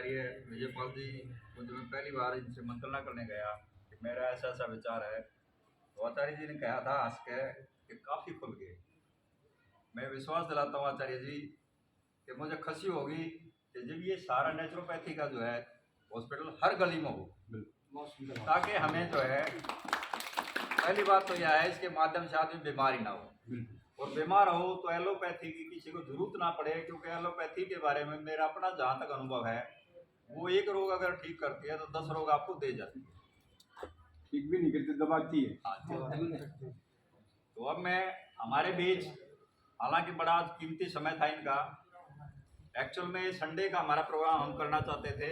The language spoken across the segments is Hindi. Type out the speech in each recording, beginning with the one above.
आचार्य विजयपाल जी को जब मैं पहली बार इनसे मंत्रणा करने गया कि मेरा ऐसा ऐसा विचार है, तो आचार्य जी ने कहा था हंस के कि काफ़ी खुल गए। मैं विश्वास दिलाता हूँ आचार्य जी कि मुझे खुशी होगी कि जब ये सारा नेचुरोपैथी का जो है हॉस्पिटल हर गली में हो, ताकि हमें जो है पहली बात तो यह है इसके माध्यम से आदमी बीमार ही ना हो, और बीमार हो तो एलोपैथी की किसी को जरूरत ना पड़े, क्योंकि एलोपैथी के बारे में मेरा अपना जहाँ तक अनुभव है, वो एक रोग अगर ठीक करती है तो 10 रोग आपको दे जाती है, ठीक भी नहीं करती, दबाती है। तो अब मैं हमारे बीच, हालांकि बड़ा कीमती समय था इनका, एक्चुअल में संडे का हमारा प्रोग्राम हम करना चाहते थे,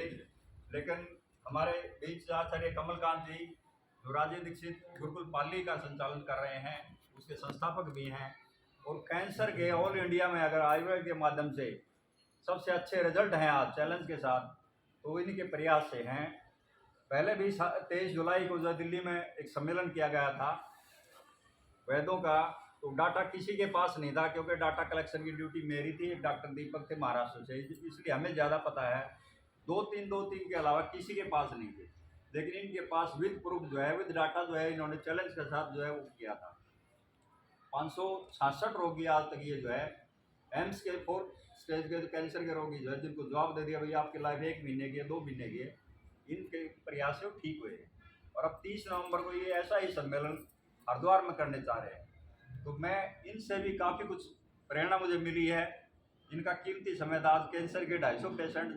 लेकिन हमारे बीच आचार्य कमलकांत जी जो राजे दीक्षित गुरुकुल पाली का संचालन कर रहे हैं, उसके संस्थापक भी हैं, और कैंसर के ऑल इंडिया में अगर आयुर्वेद के माध्यम से सबसे अच्छे रिजल्ट हैं आज चैलेंज के साथ, तो इनके प्रयास से हैं। पहले भी 23 जुलाई को जो दिल्ली में एक सम्मेलन किया गया था वैद्यों का, तो डाटा किसी के पास नहीं था, क्योंकि डाटा कलेक्शन की ड्यूटी मेरी थी, डॉक्टर दीपक थे महाराष्ट्र से, इसलिए हमें ज़्यादा पता है। दो तीन के अलावा किसी के पास नहीं थे, लेकिन इनके पास विद प्रूफ जो है, विद डाटा जो है, इन्होंने चैलेंज के साथ जो है वो किया था। 566 रोगी आज तक ये जो है एम्स के 4th स्टेज के कैंसर के रोगी जो है, जिनको जवाब दे दिया भाई आपकी लाइफ 1 महीने की है, 2 महीने की है, इनके प्रयास से ठीक हुए। और अब 30 नवंबर को ये ऐसा ही सम्मेलन हरिद्वार में करने चाह रहे हैं, तो मैं इनसे भी काफ़ी कुछ प्रेरणा मुझे मिली है। इनका कीमती समय था। आज कैंसर के 250 पेशेंट,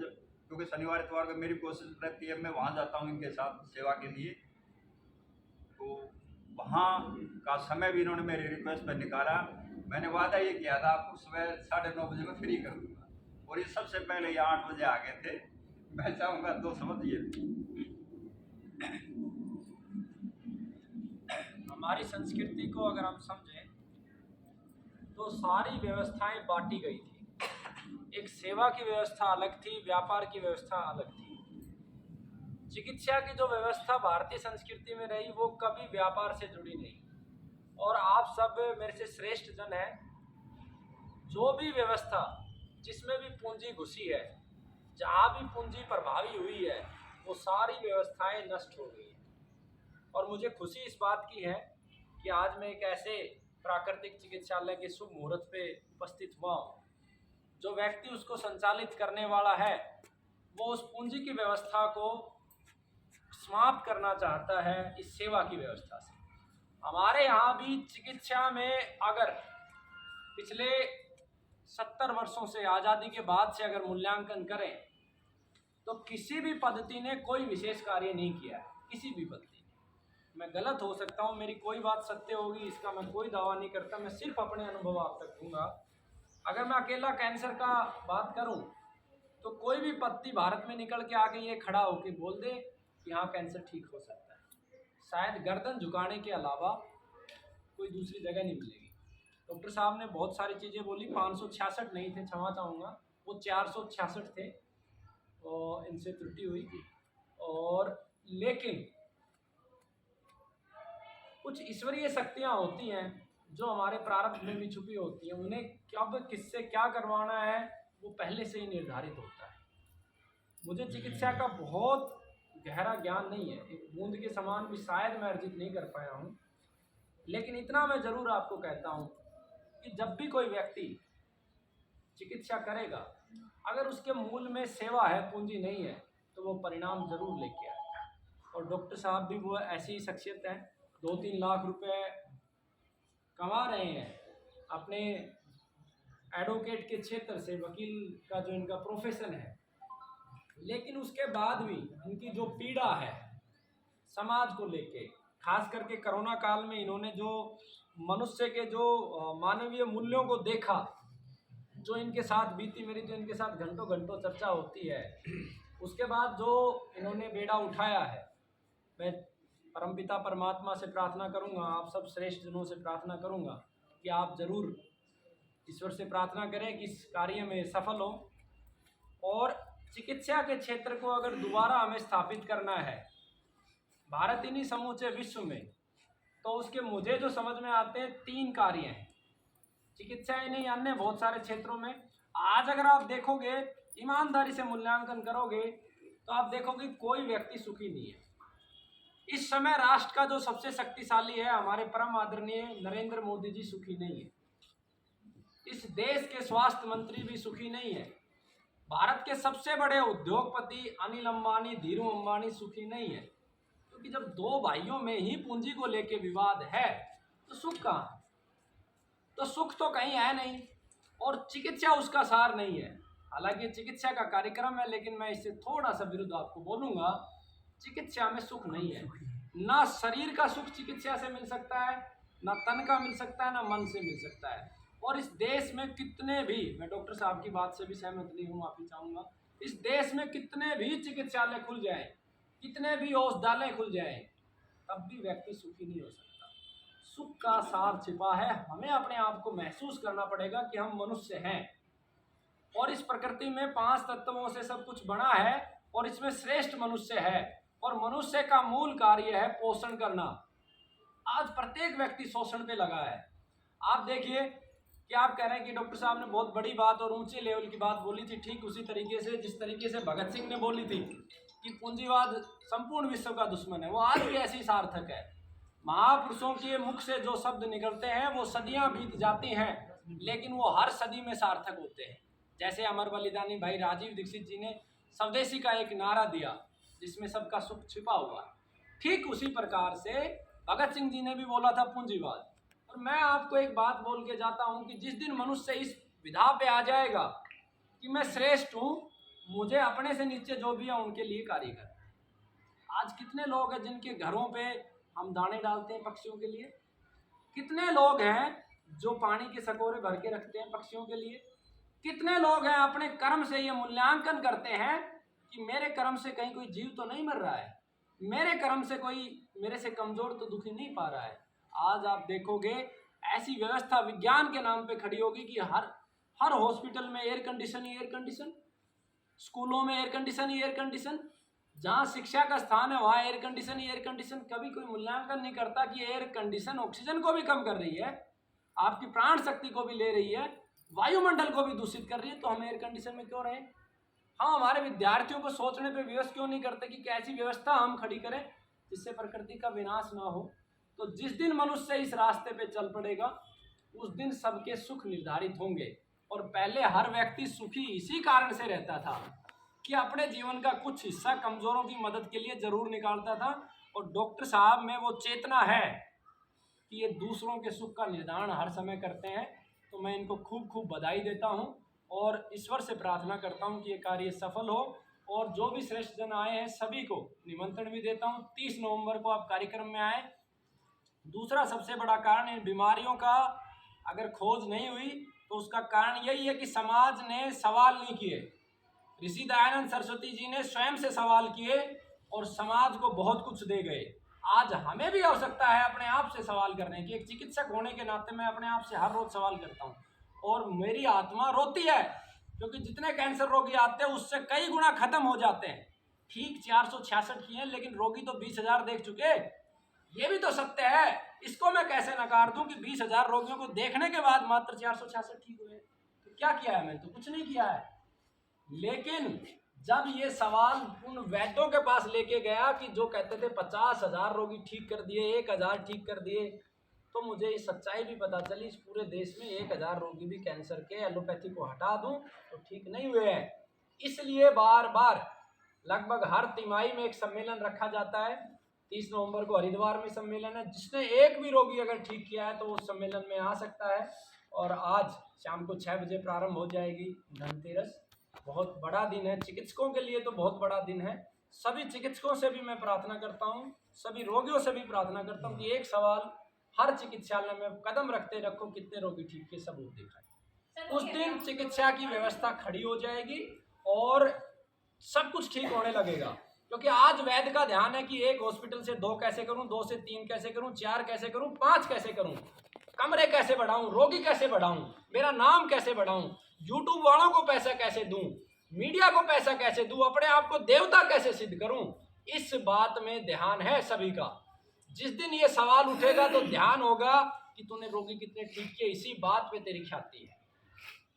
क्योंकि शनिवार इतवार को मेरी कोशिश रहती है मैं वहाँ जाता हूँ इनके साथ सेवा के लिए, तो वहाँ का समय भी इन्होंने मेरी रिक्वेस्ट पर निकाला। मैंने वादा ये किया था आपको सुबह 9:30 बजे में फ्री कर दूँगा, और ये सबसे पहले ये 8 बजे आ गए थे। मैं चाहूँगा तो समझिए हमारी संस्कृति को अगर हम समझें तो सारी व्यवस्थाएं बांटी गई थी। एक सेवा की व्यवस्था अलग थी, व्यापार की व्यवस्था अलग थी। चिकित्सा की जो व्यवस्था भारतीय संस्कृति में रही वो कभी व्यापार से जुड़ी नहीं, और आप सब मेरे से श्रेष्ठ जन हैं। जो भी व्यवस्था जिसमें भी पूंजी घुसी है, जहाँ भी पूंजी प्रभावी हुई है, वो सारी व्यवस्थाएं नष्ट हो गई हैं। और मुझे खुशी इस बात की है कि आज मैं एक ऐसे प्राकृतिक चिकित्सालय के शुभ मुहूर्त पे उपस्थित हुआ हूँ। जो व्यक्ति उसको संचालित करने वाला है वो उस पूंजी की व्यवस्था को समाप्त करना चाहता है इस सेवा की व्यवस्था से। हमारे यहाँ भी चिकित्सा में अगर पिछले 70 वर्षों से, आज़ादी के बाद से अगर मूल्यांकन करें, तो किसी भी पद्धति ने कोई विशेष कार्य नहीं किया है, किसी भी पद्धति ने। मैं गलत हो सकता हूँ, मेरी कोई बात सत्य होगी इसका मैं कोई दावा नहीं करता, मैं सिर्फ अपने अनुभव आप तक दूंगा। अगर मैं अकेला कैंसर का बात करूँ तो कोई भी पद्धति भारत में निकल के आके ये खड़ा होके बोल दे कि हाँ कैंसर ठीक हो सकता है, शायद गर्दन झुकाने के अलावा कोई दूसरी जगह नहीं मिलेगी। डॉक्टर साहब ने बहुत सारी चीज़ें बोली, 566 नहीं थे, क्षमा चाहूँगा, वो 466 थे, और इनसे त्रुटि हुई। और लेकिन कुछ ईश्वरीय शक्तियाँ होती हैं जो हमारे प्रारब्ध में भी छुपी होती हैं, उन्हें कब किससे क्या करवाना है वो पहले से ही निर्धारित होता है। मुझे चिकित्सा का बहुत गहरा ज्ञान नहीं है, एक बूंद के समान भी शायद मैं अर्जित नहीं कर पाया हूँ, लेकिन इतना मैं ज़रूर आपको कहता हूँ कि जब भी कोई व्यक्ति चिकित्सा करेगा, अगर उसके मूल में सेवा है, पूंजी नहीं है, तो वो परिणाम ज़रूर लेके आए। और डॉक्टर साहब भी वो ऐसी शख्सियत हैं, 2-3 लाख रुपए कमा रहे हैं अपने एडवोकेट के क्षेत्र से, वकील का जो इनका प्रोफेशन है, लेकिन उसके बाद भी इनकी जो पीड़ा है समाज को लेके, खास करके कोरोना काल में इन्होंने जो मनुष्य के जो मानवीय मूल्यों को देखा, जो इनके साथ बीती, मेरी जो इनके साथ घंटों घंटों चर्चा होती है, उसके बाद जो इन्होंने बेड़ा उठाया है, मैं परमपिता परमात्मा से प्रार्थना करूंगा, आप सब श्रेष्ठ जनों से प्रार्थना करूंगा कि आप ज़रूर ईश्वर से प्रार्थना करें कि इस कार्य में सफल हो। और चिकित्सा के क्षेत्र को अगर दोबारा हमें स्थापित करना है भारत इन्हीं समूचे विश्व में, तो उसके मुझे जो समझ में आते हैं 3 कार्य हैं। चिकित्सा ही नहीं, अन्य बहुत सारे क्षेत्रों में आज अगर आप देखोगे ईमानदारी से मूल्यांकन करोगे तो आप देखोगे कोई व्यक्ति सुखी नहीं है। इस समय राष्ट्र का जो सबसे शक्तिशाली है हमारे परम आदरणीय नरेंद्र मोदी जी सुखी नहीं है। इस देश के स्वास्थ्य मंत्री भी सुखी नहीं है। भारत के सबसे बड़े उद्योगपति अनिल अंबानी, धीरू अंबानी सुखी नहीं है। क्योंकि जब दो भाइयों में ही पूंजी को लेके विवाद है तो सुख कहाँ है? तो सुख तो कहीं है नहीं, और चिकित्सा उसका सार नहीं है। हालांकि चिकित्सा का कार्यक्रम है, लेकिन मैं इससे थोड़ा सा विरुद्ध आपको बोलूँगा। चिकित्सा में सुख नहीं है। ना शरीर का सुख चिकित्सा से मिल सकता है, ना तन का मिल सकता है, ना मन से मिल सकता है। और इस देश में कितने भी, मैं डॉक्टर साहब की बात से भी सहमत नहीं हूँ, माफी चाहूँगा, इस देश में कितने भी चिकित्सालय खुल जाएं, कितने भी औषधालय खुल जाएं, तब भी व्यक्ति सुखी नहीं हो सकता। सुख का सार छिपा है। हमें अपने आप को महसूस करना पड़ेगा कि हम मनुष्य हैं, और इस प्रकृति में 5 तत्वों से सब कुछ बना है, और इसमें श्रेष्ठ मनुष्य है। और मनुष्य का मूल कार्य है पोषण करना। आज प्रत्येक व्यक्ति शोषण पे लगा है। आप देखिए कि आप कह रहे हैं कि डॉक्टर साहब ने बहुत बड़ी बात और ऊंचे लेवल की बात बोली थी, ठीक उसी तरीके से जिस तरीके से भगत सिंह ने बोली थी कि पूंजीवाद संपूर्ण विश्व का दुश्मन है, वो आज भी ऐसी सार्थक है। महापुरुषों के मुख से जो शब्द निकलते हैं वो सदियां बीत जाती हैं, लेकिन वो हर सदी में सार्थक होते हैं। जैसे अमर बलिदानी भाई राजीव दीक्षित जी ने स्वदेशी का एक नारा दिया जिसमें सबका सुख छिपा हुआ है, ठीक उसी प्रकार से भगत सिंह जी ने भी बोला था पूंजीवाद। और मैं आपको एक बात बोल के जाता हूं कि जिस दिन मनुष्य इस विधा पे आ जाएगा कि मैं श्रेष्ठ हूं, मुझे अपने से नीचे जो भी है उनके लिए कार्य करना। आज कितने लोग हैं जिनके घरों पे हम दाने डालते हैं पक्षियों के लिए? कितने लोग हैं जो पानी के सकोरे भर के रखते हैं पक्षियों के लिए? कितने लोग हैं अपने कर्म से ये मूल्यांकन करते हैं कि मेरे कर्म से कहीं कोई जीव तो नहीं मर रहा है, मेरे कर्म से कोई मेरे से कमजोर तो दुखी नहीं पा रहा है। आज आप देखोगे ऐसी व्यवस्था विज्ञान के नाम पे खड़ी होगी कि हर हॉस्पिटल में एयर कंडीशन ही एयर कंडीशन, स्कूलों में एयर कंडीशन ही एयर कंडीशन, जहाँ शिक्षा का स्थान है वहाँ एयर कंडीशन ही एयर कंडीशन। कभी कोई मूल्यांकन नहीं करता कि एयर कंडीशन ऑक्सीजन को भी कम कर रही है, आपकी प्राण शक्ति को भी ले रही है, वायुमंडल को भी दूषित कर रही है, तो हम एयर कंडीशन में क्यों रहें? हम हमारे विद्यार्थियों को सोचने पे विवश क्यों नहीं करते कि कैसी व्यवस्था हम खड़ी करें जिससे प्रकृति का विनाश ना हो? तो जिस दिन मनुष्य इस रास्ते पे चल पड़ेगा उस दिन सबके सुख निर्धारित होंगे। और पहले हर व्यक्ति सुखी इसी कारण से रहता था कि अपने जीवन का कुछ हिस्सा कमजोरों की मदद के लिए जरूर निकालता था। और डॉक्टर साहब में वो चेतना है कि ये दूसरों के सुख का निर्धारण हर समय करते हैं, तो मैं इनको खूब खूब बधाई देता हूँ और ईश्वर से प्रार्थना करता हूँ कि ये कार्य सफल हो। और जो भी श्रेष्ठ जन आए हैं सभी को निमंत्रण भी देता हूँ, 30 नवंबर को आप कार्यक्रम में आए। दूसरा सबसे बड़ा कारण, इन बीमारियों का अगर खोज नहीं हुई तो उसका कारण यही है कि समाज ने सवाल नहीं किए। ऋषि दयानंद सरस्वती जी ने स्वयं से सवाल किए और समाज को बहुत कुछ दे गए। आज हमें भी आवश्यकता है अपने आप से सवाल करने की। एक चिकित्सक होने के नाते मैं अपने आप से हर रोज सवाल करता हूँ और मेरी आत्मा रोती है, क्योंकि जितने कैंसर रोगी आते हैं उससे कई गुना खत्म हो जाते हैं। ठीक 466 किए, लेकिन रोगी तो 20,000 देख चुके। ये भी तो सत्य है, इसको मैं कैसे नकार दूं कि 20,000 रोगियों को देखने के बाद मात्र 466 ठीक हुए। तो क्या किया है? मैंने तो कुछ नहीं किया है। लेकिन जब ये सवाल उन वैद्यों के पास लेके गया कि जो कहते थे 50,000 रोगी ठीक कर दिए, 1,000 ठीक कर दिए, तो मुझे ये सच्चाई भी पता चली इस पूरे देश में 1,000 रोगी भी कैंसर के एलोपैथी को हटा दूं तो ठीक नहीं हुए हैं। इसलिए बार बार लगभग हर तिमाही में एक सम्मेलन रखा जाता है। 30 नवंबर को हरिद्वार में सम्मेलन है। जिसने एक भी रोगी अगर ठीक किया है तो वो सम्मेलन में आ सकता है। और आज शाम को 6 बजे प्रारंभ हो जाएगी धनतेरस। बहुत बड़ा दिन है चिकित्सकों के लिए, तो बहुत बड़ा दिन है। सभी चिकित्सकों से भी मैं प्रार्थना करता हूँ, सभी रोगियों से भी प्रार्थना करता हूँ कि एक सवाल हर चिकित्सालय में कदम रखते रखो, कितने रोगी ठीक के सबूत दिखाए। उस दिन चिकित्सा की व्यवस्था खड़ी हो जाएगी और सब कुछ ठीक होने लगेगा। क्योंकि आज वैद्य का ध्यान है कि एक हॉस्पिटल से 2 कैसे करूं, 2 से 3 कैसे करूं, 4 कैसे करूं, 5 कैसे करूं, कमरे कैसे बढ़ाऊं, रोगी कैसे बढ़ाऊं, मेरा नाम कैसे बढ़ाऊं, यूट्यूब वालों को पैसा कैसे दूं, मीडिया को पैसा कैसे दूं, अपने आप को देवता कैसे सिद्ध करूं। इस बात में ध्यान है सभी का। जिस दिन ये सवाल उठेगा तो ध्यान होगा कि तूने रोगी कितने ठीक किए, इसी बात पे तेरी ख्याति है।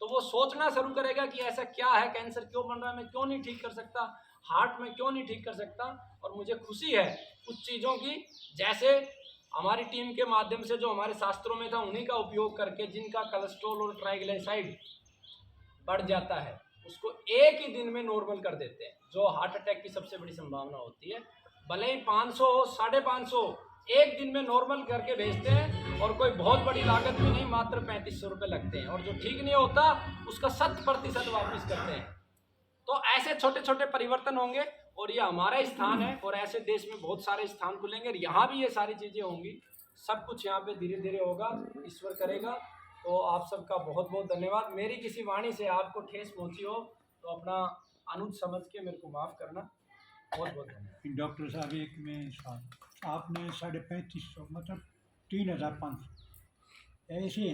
तो वो सोचना शुरू करेगा कि ऐसा क्या है, कैंसर क्यों बन रहा है, मैं क्यों नहीं ठीक कर सकता, हार्ट में क्यों नहीं ठीक कर सकता। और मुझे खुशी है कुछ चीज़ों की, जैसे हमारी टीम के माध्यम से जो हमारे शास्त्रों में था उन्हीं का उपयोग करके जिनका कोलेस्ट्रॉल और ट्राइग्लिसराइड बढ़ जाता है उसको एक ही दिन में नॉर्मल कर देते हैं, जो हार्ट अटैक की सबसे बड़ी संभावना होती है। भले ही 500 हो 550 एक दिन में नॉर्मल करके भेजते हैं, और कोई बहुत बड़ी लागत भी नहीं, मात्र 3500 रुपये लगते हैं, और जो ठीक नहीं होता उसका 100% वापस करते हैं। तो ऐसे छोटे छोटे परिवर्तन होंगे, और ये हमारा स्थान है, और ऐसे देश में बहुत सारे स्थान खुलेंगे, और यहाँ भी ये सारी चीज़ें होंगी। सब कुछ यहाँ पे धीरे धीरे होगा, ईश्वर करेगा। तो आप सबका बहुत बहुत धन्यवाद। मेरी किसी वाणी से आपको ठेस पहुँची हो तो अपना अनुज समझ के मेरे को माफ़ करना। बहुत बहुत धन्यवाद। डॉक्टर साहब एक में साहब आपने 3550 मतलब 3500 ऐसे